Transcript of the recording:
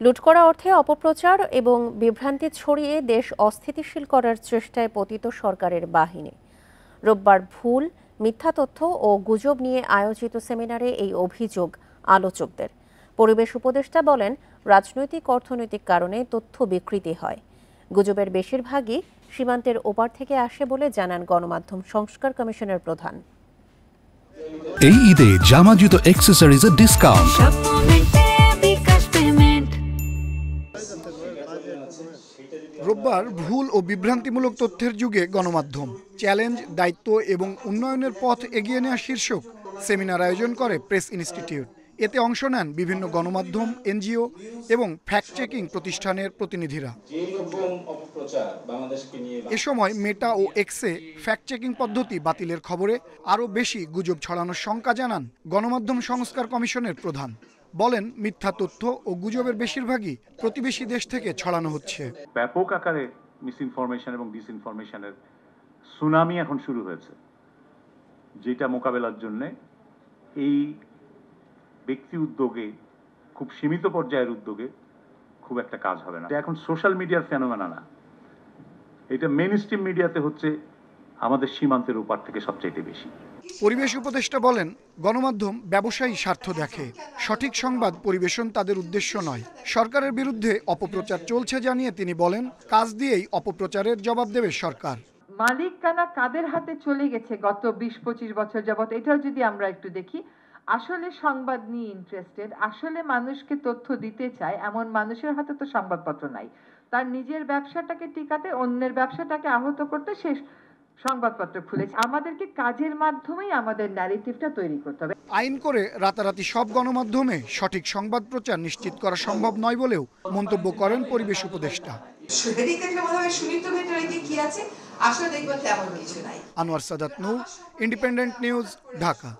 লুট করা অর্থে অপপ্রচার এবং বিভ্রান্তি ছড়িয়ে দেশ অস্থিতিশীল করার চেষ্টায় পতিত সরকারের বাহিনী। রোববার ভুল, মিথ্যা তথ্য ও গুজব নিয়ে আয়োজিত সেমিনারে এই অভিযোগ আলোচকদের। পরিবেশ উপদেষ্টা বলেন, রাজনৈতিক অর্থনৈতিক কারণে তথ্য বিকৃতি হয়। গুজবের বেশিরভাগই সীমান্তের ওপার থেকে আসে বলে জানান গণমাধ্যম সংস্কার কমিশনের প্রধান। এই ঈদে জামা জুতো অ্যাক্সেসরিজের ডিসকাউন্ট। রোববার ভুল ও বিভ্রান্তিমূলক তথ্যের যুগে গণমাধ্যম চ্যালেঞ্জ, দায়িত্ব এবং উন্নয়নের পথ এগিয়ে নেওয়া শীর্ষক সেমিনার আয়োজন করে প্রেস ইনস্টিটিউট। এতে অংশ নেন বিভিন্ন গণমাধ্যম, এনজিও এবং ফ্যাক্ট চেকিং প্রতিষ্ঠানের প্রতিনিধিরা। এ সময় মেটা ও এক্সে ফ্যাক্ট চেকিং পদ্ধতি বাতিলের খবরে আরও বেশি গুজব ছড়ানোর শঙ্কা জানান গণমাধ্যম সংস্কার কমিশনের প্রধান। বলেন, মিথ্যা তথ্য ও গুজবের বেশিরভাগই প্রতিবেশী দেশ থেকে ছড়ানো হচ্ছে। ব্যাপক আকারে মিসইনফরমেশন এবং ডিসইনফরমেশনের সুনামি এখন শুরু হয়েছে, যেটা মোকাবেলার জন্য এই ব্যক্তি উদ্যোগে, খুব সীমিত পর্যায়ের উদ্যোগে খুব একটা কাজ হবে না। এখন সোশ্যাল মিডিয়ার ফেনোমেনা না, এটা মেইন স্ট্রিম মিডিয়াতে হচ্ছে আমাদের সীমান্তের ওপার থেকে সবচাইতে বেশি। পরিবেশ উপদেষ্টা বলেন, গণমাধ্যম ব্যবসায়ী স্বার্থ দেখে, সঠিক সংবাদ পরিবেশন তাদের উদ্দেশ্য নয়। সরকারের বিরুদ্ধে অপপ্রচার চলছে জানিয়ে তিনি বলেন, কাজ দিয়েই অপপ্রচারের জবাব দেবে সরকার। মালিকানা কাদের হাতে চলে গেছে গত 20-25 বছর যাবত, এটাও যদি আমরা একটু দেখি, আসলে সংবাদ নিয়ে ইন্টারেস্টেড, আসলে মানুষকে তথ্য দিতে চায় এমন মানুষের হাতে তো সংবাদপত্র নাই। তার নিজের ব্যবসাটাকে টিকাতে, অন্যের ব্যবসাটাকে আহত করতে সে সংবাদপত্র খুলেছে। আমাদেরকে কাজের মাধ্যমেই আমাদের ন্যারেটিভটা তৈরি করতে হবে। আইন করে রাতারাতি সব গণমাধ্যমে সঠিক সংবাদ প্রচার নিশ্চিত করা সম্ভব নয় বলেও মন্তব্য করেন পরিবেশ উপদেষ্টা। আনোয়ার সাদাত নূর, ইন্ডিপেন্ডেন্ট নিউজ, ঢাকা।